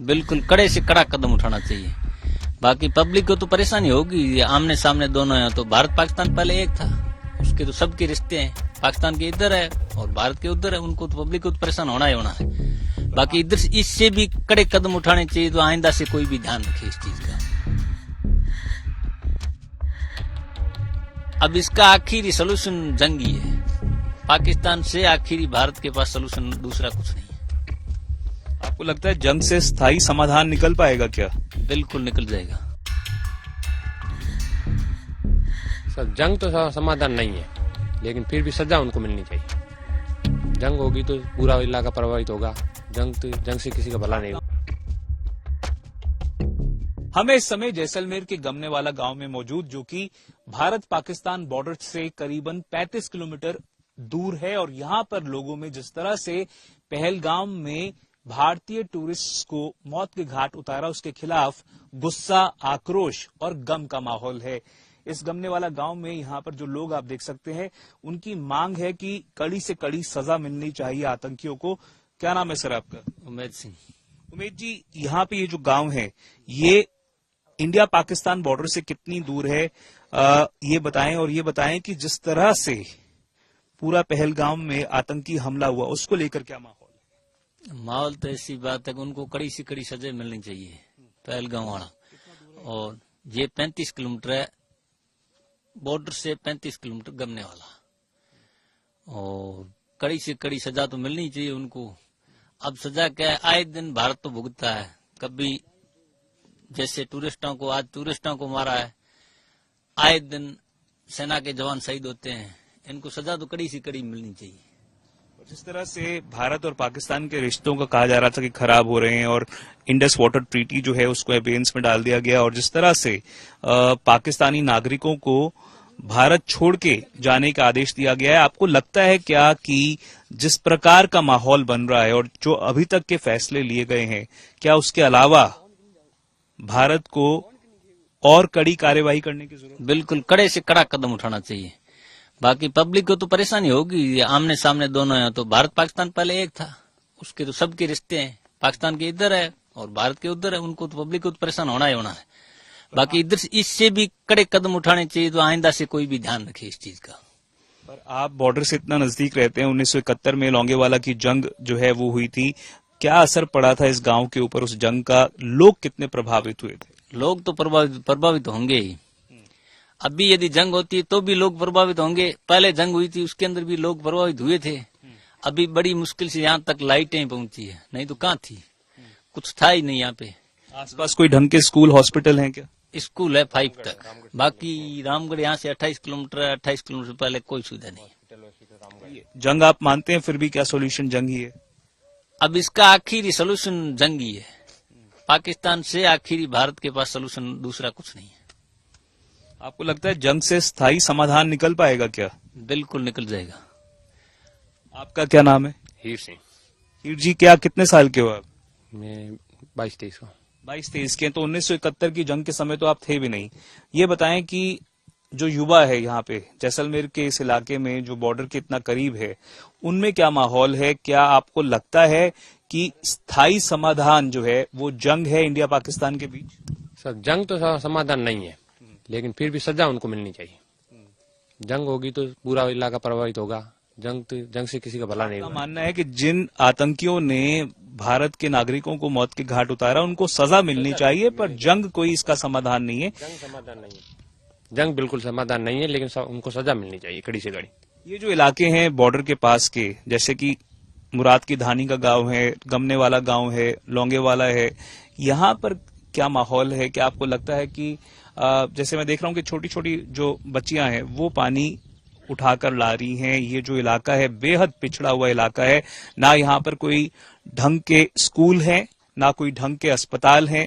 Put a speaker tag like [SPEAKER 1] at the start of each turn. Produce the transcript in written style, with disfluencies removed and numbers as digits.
[SPEAKER 1] बिल्कुल कड़े से कड़ा कदम उठाना चाहिए। बाकी पब्लिक को तो परेशानी होगी, आमने सामने दोनों हैं। तो भारत पाकिस्तान पहले एक था, उसके तो सबके रिश्ते हैं। पाकिस्तान के इधर है और भारत के उधर है, उनको तो पब्लिक को तो परेशान होना ही होना है। बाकी इधर इससे भी कड़े कदम उठाने चाहिए। तो आइंदा से कोई भी ध्यान रखे इस चीज का। अब इसका आखिरी सोल्यूशन जंग ही है। पाकिस्तान से आखिरी भारत के पास सोल्यूशन दूसरा कुछ नहीं है।
[SPEAKER 2] आपको लगता है जंग से स्थायी समाधान निकल पाएगा क्या?
[SPEAKER 1] बिल्कुल निकल जाएगा।
[SPEAKER 3] सर जंग तो समाधान नहीं है, लेकिन फिर भी सजा उनको मिलनी चाहिए। जंग होगी तो पूरा इलाका प्रभावित होगा। जंग से किसी का भला नहीं होगा।
[SPEAKER 2] हमें इस समय जैसलमेर के गमनेवाला गांव में मौजूद, जो कि भारत पाकिस्तान बॉर्डर से करीबन 35 किलोमीटर दूर है। और यहां पर लोगों में जिस तरह से पहलगाम में भारतीय टूरिस्ट को मौत के घाट उतारा, उसके खिलाफ गुस्सा, आक्रोश और गम का माहौल है। इस गमनेवाला गांव में यहां पर जो लोग आप देख सकते हैं, उनकी मांग है कि कड़ी से कड़ी सजा मिलनी चाहिए आतंकियों को। क्या नाम है सर आपका?
[SPEAKER 1] उमेद सिंह।
[SPEAKER 2] उमेद जी, यहाँ पे ये जो गांव है, ये इंडिया पाकिस्तान बॉर्डर से कितनी दूर है, ये बताएं। और ये बताएं कि जिस तरह से पूरा पहलगाम में आतंकी हमला हुआ, उसको लेकर क्या माहौल?
[SPEAKER 1] माहौल तो ऐसी बात है कि उनको कड़ी से कड़ी सजा मिलनी चाहिए, पहलगाम वाला। और ये 35 किलोमीटर है बॉर्डर से, 35 किलोमीटर गमने वाला। और कड़ी से कड़ी सजा तो मिलनी चाहिए उनको। अब सजा क्या है, आए दिन भारत तो भुगतता है। कभी जैसे टूरिस्टों को, आज टूरिस्टों को मारा है, आए दिन सेना के जवान शहीद होते हैं। इनको सजा तो कड़ी से कड़ी मिलनी चाहिए।
[SPEAKER 2] जिस तरह से भारत और पाकिस्तान के रिश्तों का कहा जा रहा था कि खराब हो रहे हैं, और इंडस वाटर ट्रीटी जो है उसको एबेंस में डाल दिया गया, और जिस तरह से पाकिस्तानी नागरिकों को भारत छोड़ के जाने का आदेश दिया गया है, आपको लगता है क्या कि जिस प्रकार का माहौल बन रहा है और जो अभी तक के फैसले लिए गए हैं, क्या उसके अलावा भारत को और कड़ी कार्यवाही करने की जरूरत?
[SPEAKER 1] बिल्कुल कड़े से कड़ा कदम उठाना चाहिए। बाकी पब्लिक को तो परेशानी होगी, आमने सामने दोनों हैं। तो भारत पाकिस्तान पहले एक था, उसके तो सबके रिश्ते हैं। पाकिस्तान के इधर है और भारत के उधर है, उनको तो पब्लिक को तो परेशान होना ही होना है। बाकी इधर इससे भी कड़े कदम उठाने चाहिए। तो आइंदा से कोई भी ध्यान रखे इस चीज का।
[SPEAKER 2] पर आप बॉर्डर से इतना नजदीक रहते हैं, 1971 में लौंगेवाला की जंग जो है वो हुई थी, क्या असर पड़ा था इस गांव के ऊपर उस जंग का? लोग कितने प्रभावित हुए थे?
[SPEAKER 1] लोग तो प्रभावित होंगे ही। अभी यदि जंग होती तो भी लोग प्रभावित होंगे। पहले जंग हुई थी, उसके अंदर भी लोग प्रभावित हुए थे। अभी बड़ी मुश्किल से यहाँ तक लाइटें पहुंची है, नहीं तो कहाँ थी, कुछ था ही नहीं यहाँ पे।
[SPEAKER 2] आसपास कोई ढंग के स्कूल, हॉस्पिटल हैं क्या?
[SPEAKER 1] स्कूल है 5 तक, बाकी रामगढ़ यहाँ से 28 किलोमीटर है। 28 किलोमीटर पहले कोई सुविधा नहीं।
[SPEAKER 2] जंग आप मानते हैं, फिर भी क्या सोल्यूशन जंग ही है?
[SPEAKER 1] अब इसका आखिरी सोल्यूशन जंग ही है। पाकिस्तान से आखिरी भारत के पास सोल्यूशन दूसरा कुछ नहीं है।
[SPEAKER 2] आपको लगता है जंग से स्थायी समाधान निकल पाएगा क्या?
[SPEAKER 1] बिल्कुल निकल जाएगा।
[SPEAKER 2] आपका क्या नाम है?
[SPEAKER 3] हीर सिंह।
[SPEAKER 2] हीर जी, क्या कितने साल के हो आप?
[SPEAKER 3] मैं 22-23 का।
[SPEAKER 2] 22-23 के। तो 1971 की जंग के समय तो आप थे भी नहीं। ये बताएं कि जो युवा है यहाँ पे जैसलमेर के इस इलाके में, जो बॉर्डर के इतना करीब है, उनमें क्या माहौल है? क्या आपको लगता है कि स्थायी समाधान जो है वो जंग है इंडिया पाकिस्तान के बीच?
[SPEAKER 3] सर जंग तो समाधान नहीं है, लेकिन फिर भी सजा उनको मिलनी चाहिए। जंग होगी तो पूरा इलाका प्रभावित होगा। जंग से किसी का भला नहीं होगा।
[SPEAKER 2] मानना है कि जिन आतंकियों ने भारत के नागरिकों को मौत के घाट उतारा, उनको सजा मिलनी चाहिए, पर जंग कोई इसका समाधान नहीं है।
[SPEAKER 3] जंग समाधान नहीं है। जंग बिल्कुल समाधान नहीं है, लेकिन उनको सजा मिलनी चाहिए कड़ी से कड़ी।
[SPEAKER 2] ये जो इलाके हैं बॉर्डर के पास के, जैसे कि मुराद की धानी का गांव है, गमनेवाला गांव है, लौंगेवाला है, यहाँ पर क्या माहौल है? क्या आपको लगता है कि जैसे मैं देख रहा हूँ कि छोटी छोटी जो बच्चियां हैं वो पानी उठाकर ला रही हैं। ये जो इलाका है बेहद पिछड़ा हुआ इलाका है, ना यहाँ पर कोई ढंग के स्कूल हैं, ना कोई ढंग के अस्पताल हैं।